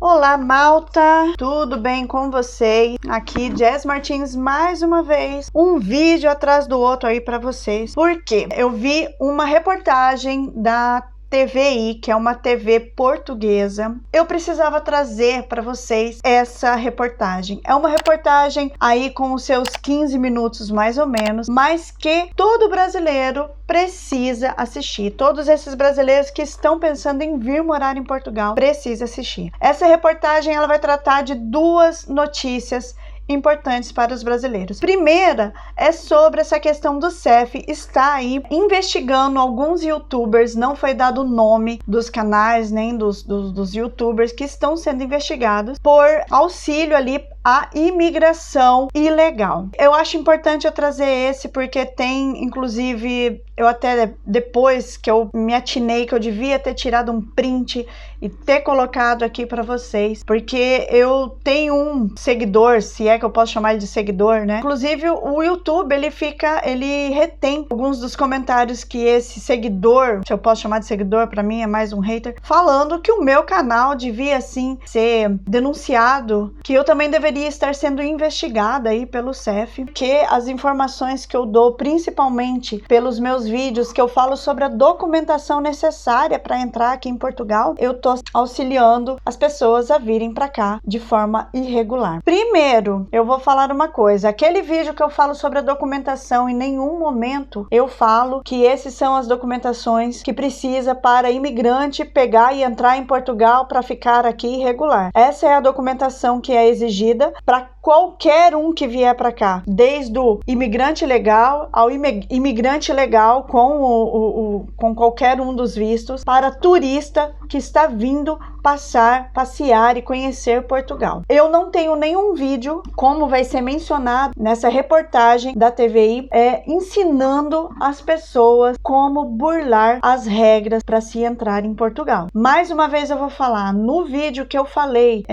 Olá, malta! Tudo bem com vocês? Aqui, Jess Martins, mais uma vez, um vídeo atrás do outro aí para vocês. Por quê? Eu vi uma reportagem da TVI, que é uma TV portuguesa. Eu precisava trazer para vocês essa reportagem. É uma reportagem aí com os seus 15 minutos mais ou menos, mas que todo brasileiro precisa assistir. Todos esses brasileiros que estão pensando em vir morar em Portugal precisa assistir. Essa reportagem ela vai tratar de duas notícias importantes para os brasileiros. Primeira é sobre essa questão do CEF está aí investigando alguns youtubers, não foi dado o nome dos canais nem dos youtubers que estão sendo investigados por auxílio ali à imigração ilegal. Eu acho importante eu trazer esse porque tem, inclusive, eu até depois que eu me atinei que eu devia ter tirado um print e ter colocado aqui para vocês, porque eu tenho um seguidor, se é que eu posso chamar ele de seguidor, né? Inclusive o YouTube, ele retém alguns dos comentários que esse seguidor, se eu posso chamar de seguidor, para mim é mais um hater, falando que o meu canal devia sim ser denunciado, que eu também deveria estar sendo investigada aí pelo CEF, que as informações que eu dou, principalmente pelos meus vídeos que eu falo sobre a documentação necessária para entrar aqui em Portugal, eu tô auxiliando as pessoas a virem para cá de forma irregular. Primeiro, eu vou falar uma coisa, aquele vídeo que eu falo sobre a documentação, em nenhum momento eu falo que esses são as documentações que precisa para imigrante pegar e entrar em Portugal para ficar aqui irregular. Essa é a documentação que é exigida para qualquer um que vier para cá, desde o imigrante legal ao imigrante legal com qualquer um dos vistos, para turista que está vindo passear e conhecer Portugal. Eu não tenho nenhum vídeo, como vai ser mencionado nessa reportagem da TVI, ensinando as pessoas como burlar as regras para se entrar em Portugal. Mais uma vez eu vou falar, no vídeo que eu falei,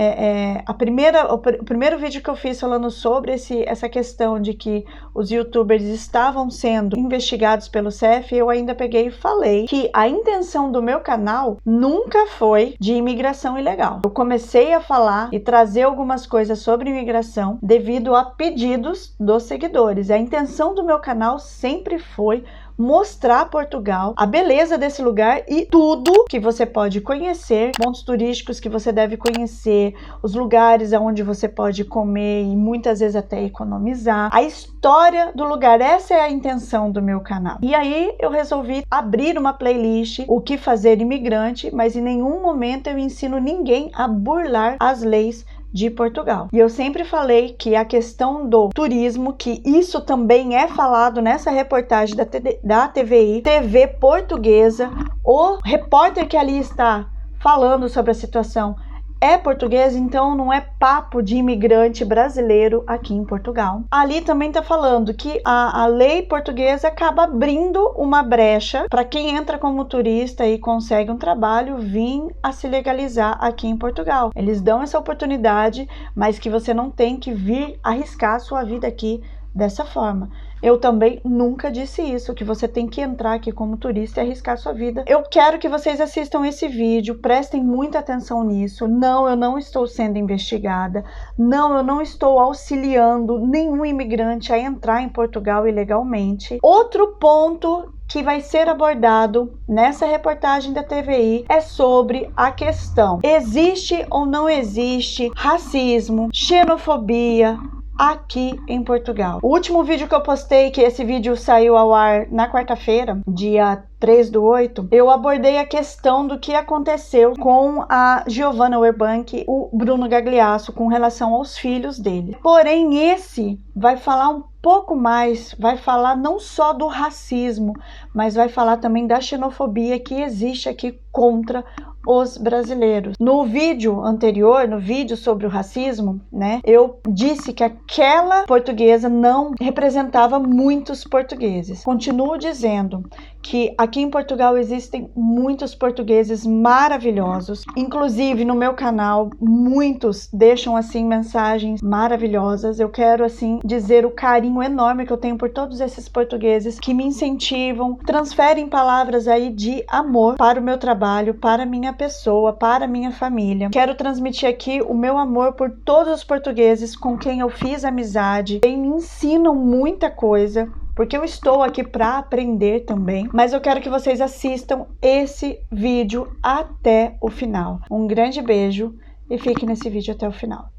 o primeiro vídeo que eu fiz falando sobre essa questão de que os youtubers estavam sendo investigados pelo CEF, eu ainda peguei e falei que a intenção do meu canal nunca foi de imigração ilegal. Eu comecei a falar e trazer algumas coisas sobre imigração devido a pedidos dos seguidores. A intenção do meu canal sempre foi mostrar Portugal, a beleza desse lugar e tudo que você pode conhecer, pontos turísticos que você deve conhecer, os lugares onde você pode comer e muitas vezes até economizar, a história do lugar. Essa é a intenção do meu canal. E aí eu resolvi abrir uma playlist, o que fazer imigrante, mas em nenhum momento eu ensino ninguém a burlar as leis de Portugal. E eu sempre falei que a questão do turismo, que isso também é falado nessa reportagem da TVI, TV portuguesa, o repórter que ali está falando sobre a situação é português, então não é papo de imigrante brasileiro aqui em Portugal. Ali também está falando que a lei portuguesa acaba abrindo uma brecha para quem entra como turista e consegue um trabalho vir a se legalizar aqui em Portugal. Eles dão essa oportunidade, mas que você não tem que vir arriscar a sua vida aqui dessa forma. Eu também nunca disse isso, que você tem que entrar aqui como turista e arriscar sua vida. Eu quero que vocês assistam esse vídeo, prestem muita atenção nisso. Não, eu não estou sendo investigada. Não, eu não estou auxiliando nenhum imigrante a entrar em Portugal ilegalmente. Outro ponto que vai ser abordado nessa reportagem da TVI é sobre a questão: existe ou não existe racismo, xenofobia aqui em Portugal? O último vídeo que eu postei, que esse vídeo saiu ao ar na quarta-feira, dia 3/8, eu abordei a questão do que aconteceu com a Giovanna Werbank, o Bruno Gagliasso, com relação aos filhos dele. Porém, esse vai falar um pouco mais, vai falar não só do racismo, mas vai falar também da xenofobia que existe aqui contra os brasileiros. No vídeo anterior, no vídeo sobre o racismo, né, eu disse que aquela portuguesa não representava muitos portugueses. Continuo dizendo que aqui em Portugal existem muitos portugueses maravilhosos, inclusive no meu canal muitos deixam assim mensagens maravilhosas. Eu quero assim dizer o carinho enorme que eu tenho por todos esses portugueses que me incentivam, transferem palavras aí de amor para o meu trabalho trabalho, para minha pessoa, para minha família. Quero transmitir aqui o meu amor por todos os portugueses com quem eu fiz amizade, quem me ensinam muita coisa, porque eu estou aqui para aprender também, mas eu quero que vocês assistam esse vídeo até o final. Um grande beijo e fique nesse vídeo até o final.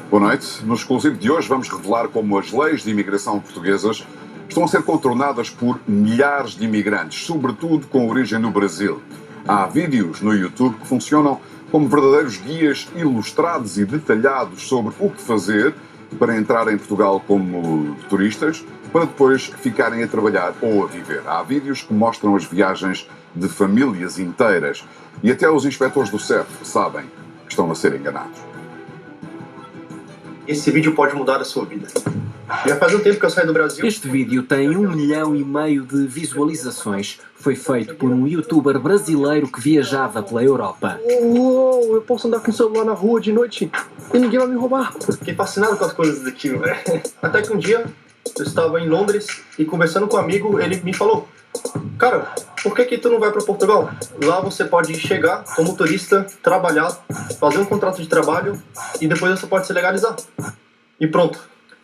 Boa noite. No exclusivo de hoje vamos revelar como as leis de imigração portuguesas estão a ser contornadas por milhares de imigrantes, sobretudo com origem no Brasil. Há vídeos no YouTube que funcionam como verdadeiros guias ilustrados e detalhados sobre o que fazer para entrar em Portugal como turistas, para depois ficarem a trabalhar ou a viver. Há vídeos que mostram as viagens de famílias inteiras e até os inspectores do CEF sabem que estão a ser enganados. Esse vídeo pode mudar a sua vida. Já faz um tempo que eu saí do Brasil. Este vídeo tem 1,5 milhão de visualizações. Foi feito por um youtuber brasileiro que viajava pela Europa. Uou, eu posso andar com o celular na rua de noite e ninguém vai me roubar. Fiquei fascinado com as coisas daqui, velho. Até que um dia eu estava em Londres e conversando com um amigo, ele me falou: cara, por que tu não vai para Portugal? Lá você pode chegar como turista, trabalhar, fazer um contrato de trabalho e depois você pode se legalizar. E pronto.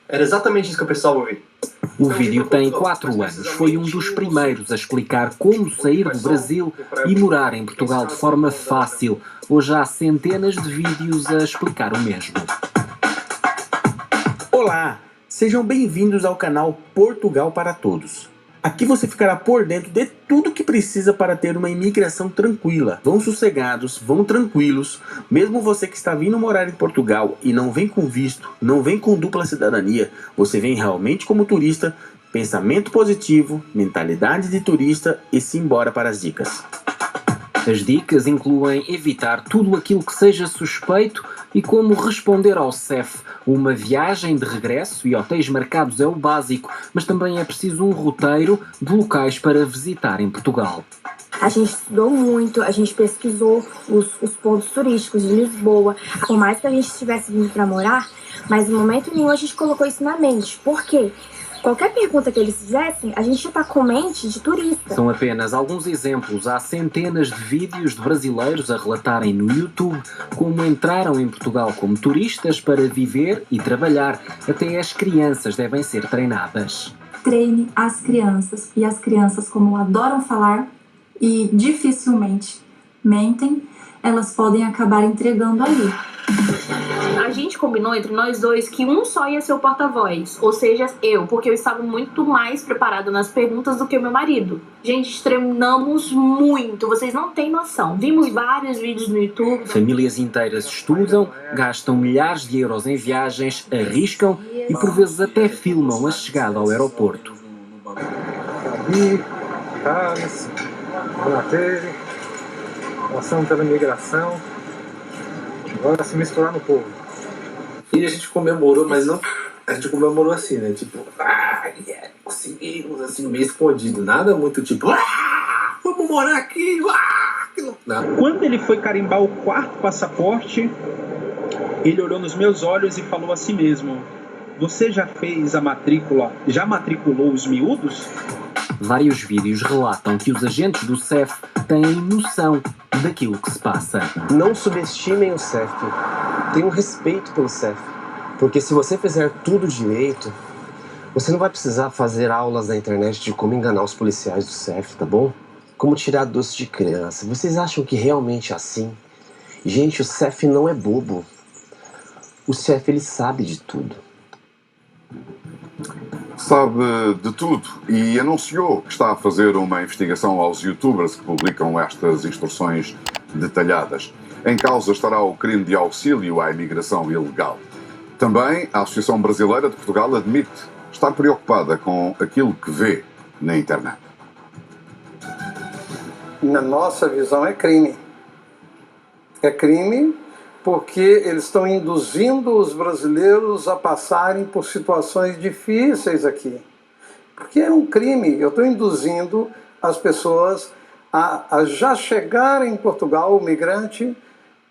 Era exatamente isso que eu precisava ouvir. O vídeo tem 4 anos. Foi um dos primeiros a explicar como sair do Brasil e morar em Portugal de forma fácil. Hoje há centenas de vídeos a explicar o mesmo. Olá, sejam bem-vindos ao canal Portugal para Todos. Aqui você ficará por dentro de tudo que precisa para ter uma imigração tranquila. Vão sossegados, vão tranquilos. Mesmo você que está vindo morar em Portugal e não vem com visto, não vem com dupla cidadania, você vem realmente como turista, pensamento positivo, mentalidade de turista e simbora para as dicas. As dicas incluem evitar tudo aquilo que seja suspeito e como responder ao CEF. Uma viagem de regresso e hotéis marcados é o básico, mas também é preciso um roteiro de locais para visitar em Portugal. A gente estudou muito, a gente pesquisou os pontos turísticos de Lisboa. Por mais que a gente estivesse vindo para morar, mas em momento nenhum a gente colocou isso na mente. Por quê? Qualquer pergunta que eles fizessem, a gente já está com mente de turista. São apenas alguns exemplos. Há centenas de vídeos de brasileiros a relatarem no YouTube como entraram em Portugal como turistas para viver e trabalhar. Até as crianças devem ser treinadas. Treine as crianças. E as crianças, como adoram falar e dificilmente mentem, elas podem acabar entregando ali. A gente combinou entre nós dois que um só ia ser o porta-voz, ou seja, eu, porque eu estava muito mais preparada nas perguntas do que o meu marido. Gente, treinamos muito, vocês não têm noção. Vimos vários vídeos no YouTube. Famílias inteiras estudam, gastam milhares de euros em viagens, arriscam e por vezes até filmam a chegada ao aeroporto. Gabi, Carlos, Bonatério, passando pela imigração. Agora se misturar no povo. E a gente comemorou, mas não. A gente comemorou assim, né? Tipo, yeah, conseguimos, assim, meio escondido. Nada muito tipo, vamos morar aqui, não. Quando ele foi carimbar o 4º passaporte, ele olhou nos meus olhos e falou a si mesmo: você já fez a matrícula, já matriculou os miúdos? Vários vídeos relatam que os agentes do CEF têm noção daquilo que se passa. Não subestimem o CEF. Tenham respeito pelo CEF. Porque se você fizer tudo direito, você não vai precisar fazer aulas na internet de como enganar os policiais do CEF, tá bom? Como tirar doce de criança. Vocês acham que realmente é assim? Gente, o CEF não é bobo. O CEF, ele sabe de tudo. Sabe de tudo e anunciou que está a fazer uma investigação aos youtubers que publicam estas instruções detalhadas. Em causa estará o crime de auxílio à imigração ilegal. Também a Associação Brasileira de Portugal admite estar preocupada com aquilo que vê na internet. Na nossa visão é crime. É crime porque eles estão induzindo os brasileiros a passarem por situações difíceis aqui. Porque é um crime. Eu estou induzindo as pessoas a já chegarem em Portugal, o migrante,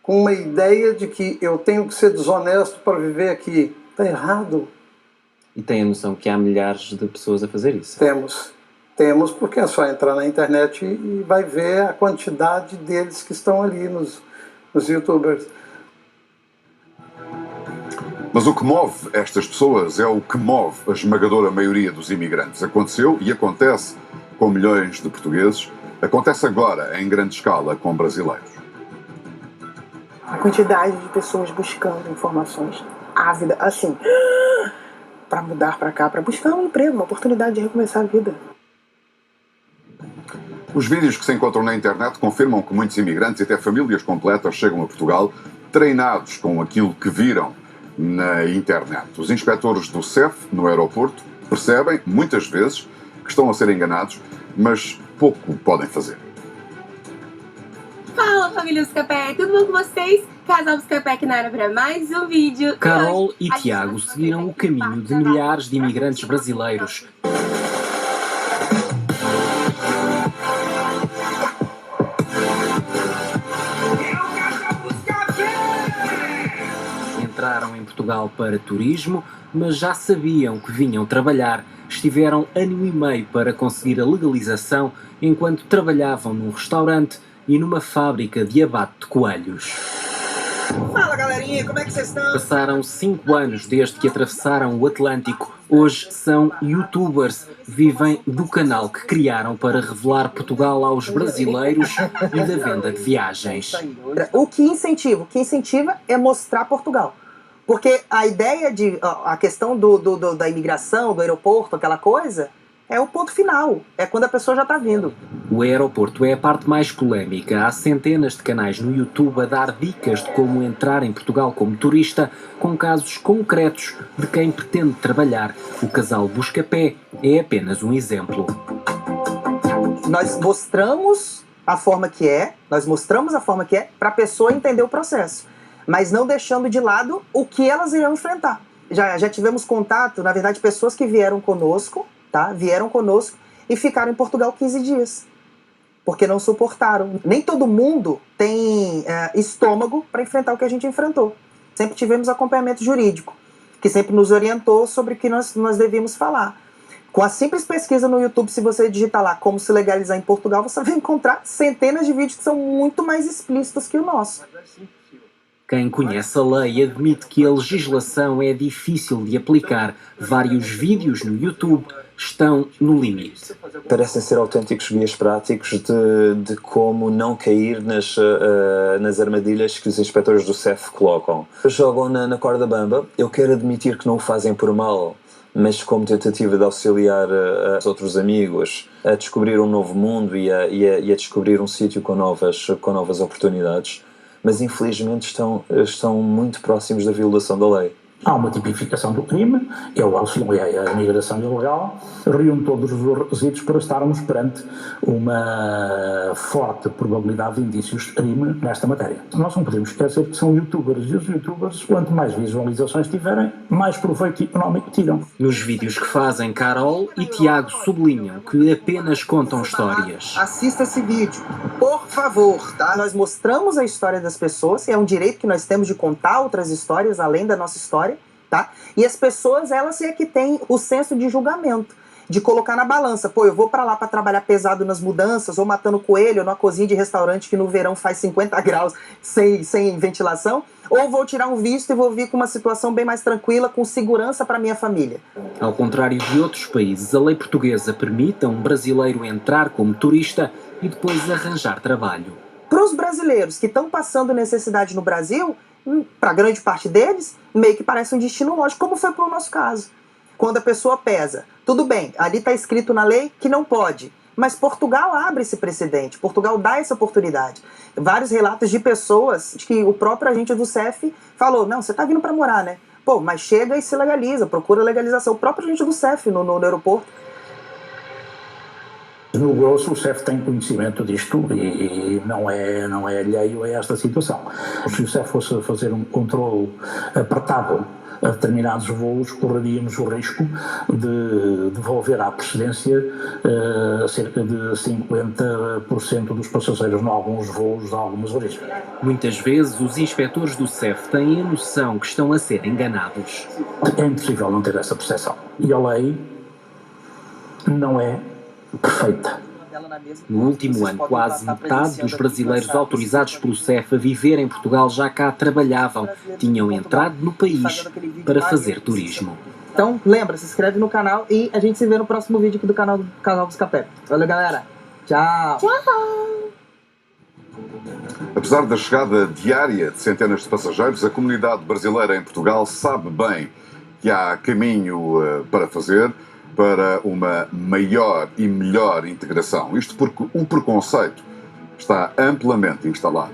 com uma ideia de que eu tenho que ser desonesto para viver aqui. Está errado. E tem a noção que há milhares de pessoas a fazer isso? Temos, porque é só entrar na internet e vai ver a quantidade deles que estão ali nos youtubers. Mas o que move estas pessoas é o que move a esmagadora maioria dos imigrantes. Aconteceu e acontece com milhões de portugueses, acontece agora em grande escala com brasileiros. A quantidade de pessoas buscando informações ávida, assim, para mudar para cá, para buscar um emprego, uma oportunidade de recomeçar a vida. Os vídeos que se encontram na internet confirmam que muitos imigrantes e até famílias completas chegam a Portugal treinados com aquilo que viram na internet. Os inspectores do CEF, no aeroporto, percebem, muitas vezes, que estão a ser enganados, mas pouco podem fazer. Fala, família Buscapé, tudo bom com vocês? Casal Buscapé aqui na área para mais um vídeo. Carol e Tiago seguiram o caminho de milhares de imigrantes brasileiros. Entraram em Portugal para turismo, mas já sabiam que vinham trabalhar. Estiveram ano e meio para conseguir a legalização enquanto trabalhavam num restaurante e numa fábrica de abate de coelhos. Fala, galerinha, como é que vocês estão? Passaram 5 anos desde que atravessaram o Atlântico. Hoje são youtubers, vivem do canal que criaram para revelar Portugal aos brasileiros e da venda de viagens. O que incentiva é mostrar Portugal. Porque a ideia a questão da imigração, do aeroporto, aquela coisa, é o ponto final, é quando a pessoa já está vindo. O aeroporto é a parte mais polémica. Há centenas de canais no YouTube a dar dicas de como entrar em Portugal como turista, com casos concretos de quem pretende trabalhar. O casal Buscapé é apenas um exemplo. Nós mostramos a forma que é, para a pessoa entender o processo, mas não deixando de lado o que elas irão enfrentar. Já tivemos contato, na verdade, pessoas que vieram conosco, e ficaram em Portugal 15 dias, porque não suportaram. Nem todo mundo tem estômago para enfrentar o que a gente enfrentou. Sempre tivemos acompanhamento jurídico, que sempre nos orientou sobre o que nós devíamos falar. Com a simples pesquisa no YouTube, se você digitar lá como se legalizar em Portugal, você vai encontrar centenas de vídeos que são muito mais explícitos que o nosso. Quem conhece a lei admite que a legislação é difícil de aplicar. Vários vídeos no YouTube estão no limite. Parecem ser autênticos guias práticos de como não cair nas armadilhas que os inspectores do CEF colocam. Jogam na corda bamba. Eu quero admitir que não o fazem por mal, mas como tentativa de auxiliar os outros amigos a descobrir um novo mundo e a descobrir um sítio com novas oportunidades. Mas infelizmente estão muito próximos da violação da lei. Há uma tipificação do crime, eu auxiliei a imigração ilegal, reúno todos os requisitos para estarmos perante uma forte probabilidade de indícios de crime nesta matéria. Nós não podemos esquecer que são youtubers, e os youtubers, quanto mais visualizações tiverem, mais proveito económico tiram. Nos vídeos que fazem, Carol e Tiago sublinham que apenas contam histórias. Assista esse vídeo, por favor, tá? Nós mostramos a história das pessoas, é um direito que nós temos de contar outras histórias além da nossa história. Tá? E as pessoas, elas é que têm o senso de julgamento, de colocar na balança. Pô, eu vou pra lá pra trabalhar pesado nas mudanças, ou matando coelho, ou numa cozinha de restaurante que no verão faz 50 graus sem ventilação, ou vou tirar um visto e vou vir com uma situação bem mais tranquila, com segurança para minha família. Ao contrário de outros países, a lei portuguesa permite a um brasileiro entrar como turista e depois arranjar trabalho. Para os brasileiros que estão passando necessidade no Brasil, para grande parte deles, meio que parece um destino lógico, como foi para o nosso caso. Quando a pessoa pesa, tudo bem, ali está escrito na lei que não pode, mas Portugal abre esse precedente, Portugal dá essa oportunidade. Vários relatos de pessoas de que o próprio agente do CEF falou, não, você está vindo para morar, né? Pô, mas chega e se legaliza, procura legalização. O próprio agente do CEF no aeroporto. No grosso, o CEF tem conhecimento disto e não é alheio a esta situação. Se o CEF fosse fazer um controle apertado a determinados voos correríamos o risco de devolver à precedência cerca de 50% dos passageiros em alguns voos de algumas origens. Muitas vezes os inspectores do CEF têm a noção que estão a ser enganados. É impossível não ter essa percepção. E a lei não é perfeita. No último ano, quase metade dos brasileiros autorizados pelo CEF a viver em Portugal já cá trabalhavam, tinham entrado no país para fazer turismo. Então, lembra, se inscreve no canal e a gente se vê no próximo vídeo aqui do canal do Casal Buscapé. Valeu, galera. Tchau. Tchau. Apesar da chegada diária de centenas de passageiros, a comunidade brasileira em Portugal sabe bem que há caminho para fazer para uma maior e melhor integração. Isto porque o preconceito está amplamente instalado.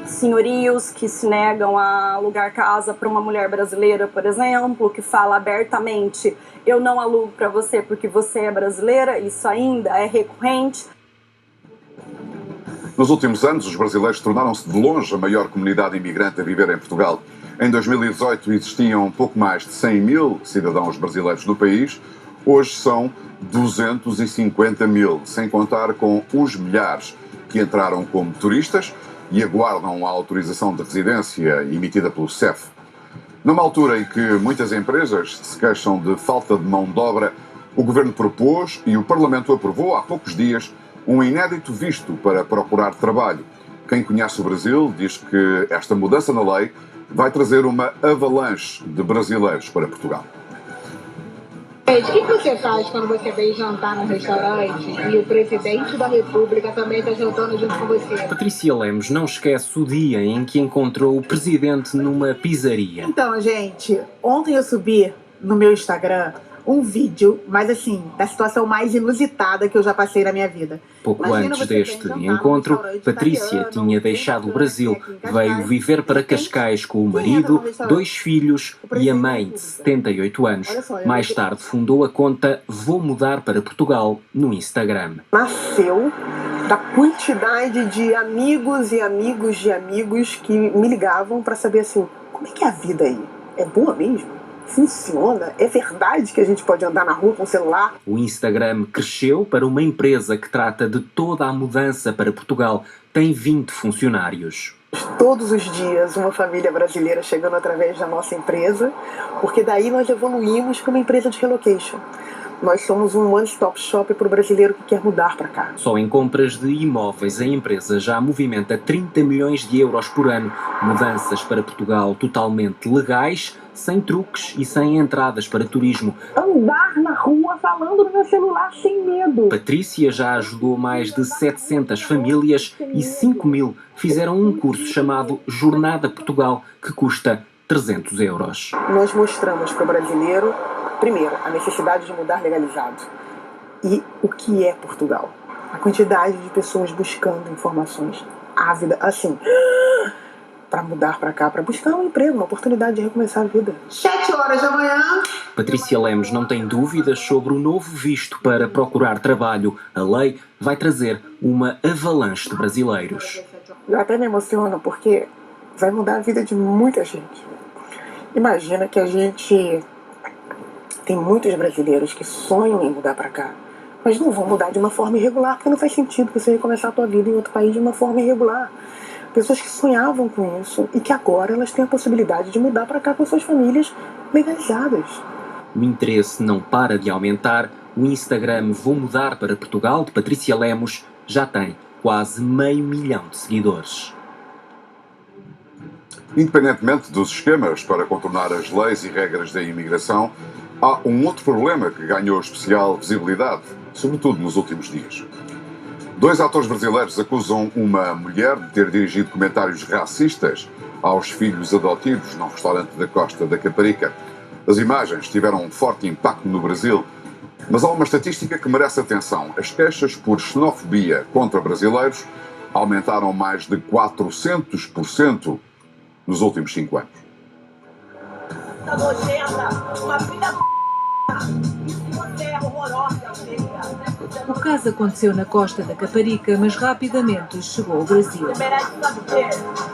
Senhorios que se negam a alugar casa para uma mulher brasileira, por exemplo, que fala abertamente: eu não alugo para você porque você é brasileira. Isso ainda é recorrente. Nos últimos anos, os brasileiros tornaram-se de longe a maior comunidade imigrante a viver em Portugal. Em 2018 existiam pouco mais de 100 mil cidadãos brasileiros no país. Hoje são 250 mil, sem contar com os milhares que entraram como turistas e aguardam a autorização de residência emitida pelo CEF. Numa altura em que muitas empresas se queixam de falta de mão de obra, o Governo propôs e o Parlamento aprovou há poucos dias um inédito visto para procurar trabalho. Quem conhece o Brasil diz que esta mudança na lei vai trazer uma avalanche de brasileiros para Portugal. O que você faz quando você vem jantar no restaurante e o presidente da República também está jantando junto com você? Patrícia Lemos não esquece o dia em que encontrou o presidente numa pizzaria. Então, gente, ontem eu subi no meu Instagram um vídeo, mas assim, da situação mais inusitada que eu já passei na minha vida. Pouco antes deste encontro, Patrícia tinha deixado o Brasil, veio viver para Cascais com o marido, 2 filhos e a mãe de 78 anos. Mais tarde fundou a conta Vou Mudar para Portugal no Instagram. Nasceu da quantidade de amigos e amigos de amigos que me ligavam para saber assim, como é que é a vida aí? É boa mesmo? Funciona? É verdade que a gente pode andar na rua com o celular? O Instagram cresceu para uma empresa que trata de toda a mudança para Portugal. Tem 20 funcionários. Todos os dias uma família brasileira chegando através da nossa empresa, porque daí nós evoluímos para uma empresa de relocation. Nós somos um one-stop shop para o brasileiro que quer mudar para cá. Só em compras de imóveis, a empresa já movimenta 30 milhões de euros por ano. Mudanças para Portugal totalmente legais, sem truques e sem entradas para turismo. Andar na rua falando no meu celular sem medo. Patrícia já ajudou mais de 700 famílias e 5 mil fizeram um curso chamado Jornada Portugal, que custa 300 euros. Nós mostramos para o brasileiro, primeiro, a necessidade de mudar legalizado. E o que é Portugal? A quantidade de pessoas buscando informações ávida, assim, para mudar para cá, para buscar um emprego, uma oportunidade de recomeçar a vida. 7 horas da manhã. Patrícia Lemos não tem dúvidas sobre o novo visto para procurar trabalho. A lei vai trazer uma avalanche de brasileiros. Eu até me emociono porque vai mudar a vida de muita gente. Imagina que a gente tem muitos brasileiros que sonham em mudar para cá, mas não vão mudar de uma forma irregular, porque não faz sentido você recomeçar a tua vida em outro país de uma forma irregular. Pessoas que sonhavam com isso e que agora elas têm a possibilidade de mudar para cá com suas famílias legalizadas. O interesse não para de aumentar. O Instagram Vou Mudar para Portugal, de Patrícia Lemos, já tem quase 500 mil de seguidores. Independentemente dos esquemas para contornar as leis e regras da imigração, há um outro problema que ganhou especial visibilidade, sobretudo nos últimos dias. 2 atores brasileiros acusam uma mulher de ter dirigido comentários racistas aos filhos adotivos num restaurante da Costa da Caparica. As imagens tiveram um forte impacto no Brasil, mas há uma estatística que merece atenção. As queixas por xenofobia contra brasileiros aumentaram mais de 400% nos últimos 5 anos. O caso aconteceu na Costa da Caparica, mas rapidamente chegou ao Brasil. Você merece saber.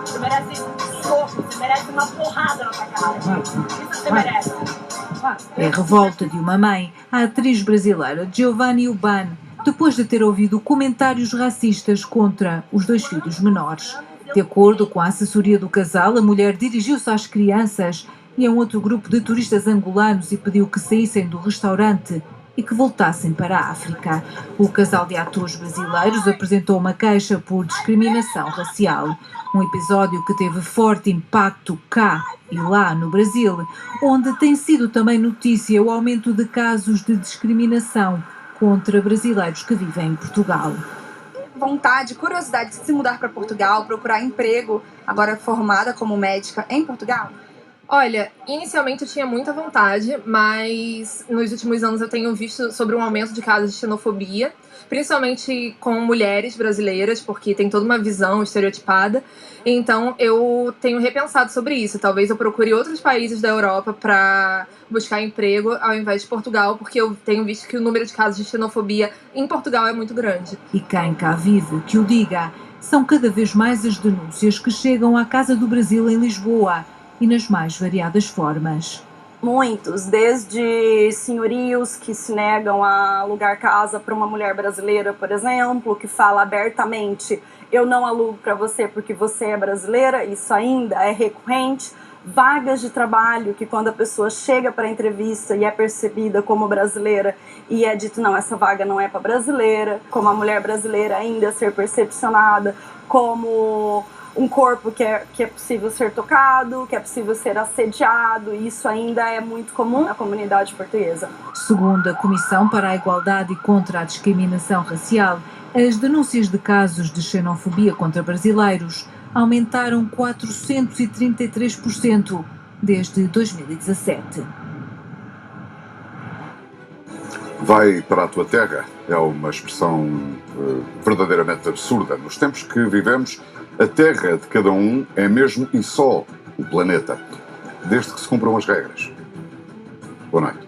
Você merece soco, você merece uma porrada na tua cara. Isso você merece. É a revolta de uma mãe, a atriz brasileira Giovanni Uban, depois de ter ouvido comentários racistas contra os 2 filhos menores. De acordo com a assessoria do casal, a mulher dirigiu-se às crianças e a um outro grupo de turistas angolanos e pediu que saíssem do restaurante e que voltassem para a África. O casal de atores brasileiros apresentou uma queixa por discriminação racial. Um episódio que teve forte impacto cá e lá no Brasil, onde tem sido também notícia o aumento de casos de discriminação contra brasileiros que vivem em Portugal. Vontade, curiosidade de se mudar para Portugal, procurar emprego, agora formada como médica em Portugal? Olha, inicialmente eu tinha muita vontade, mas nos últimos anos eu tenho visto sobre um aumento de casos de xenofobia, principalmente com mulheres brasileiras, porque tem toda uma visão estereotipada. Então eu tenho repensado sobre isso. Talvez eu procure outros países da Europa para buscar emprego ao invés de Portugal, porque eu tenho visto que o número de casos de xenofobia em Portugal é muito grande. E quem cá vive, que o diga, são cada vez mais as denúncias que chegam à Casa do Brasil em Lisboa e nas mais variadas formas. Muitos, desde senhorios que se negam a alugar casa para uma mulher brasileira, por exemplo, que fala abertamente: eu não alugo para você porque você é brasileira, isso ainda é recorrente. Vagas de trabalho que quando a pessoa chega para a entrevista e é percebida como brasileira e é dito, não, essa vaga não é para brasileira, como a mulher brasileira ainda ser percepcionada como um corpo que é possível ser tocado, que é possível ser assediado, e isso ainda é muito comum na comunidade portuguesa. Segundo a Comissão para a Igualdade e contra a Discriminação Racial, as denúncias de casos de xenofobia contra brasileiros aumentaram 433% desde 2017. Vai para a tua terra é uma expressão verdadeiramente absurda. Nos tempos que vivemos, a terra de cada um é mesmo e só o planeta, desde que se cumpram as regras. Boa noite.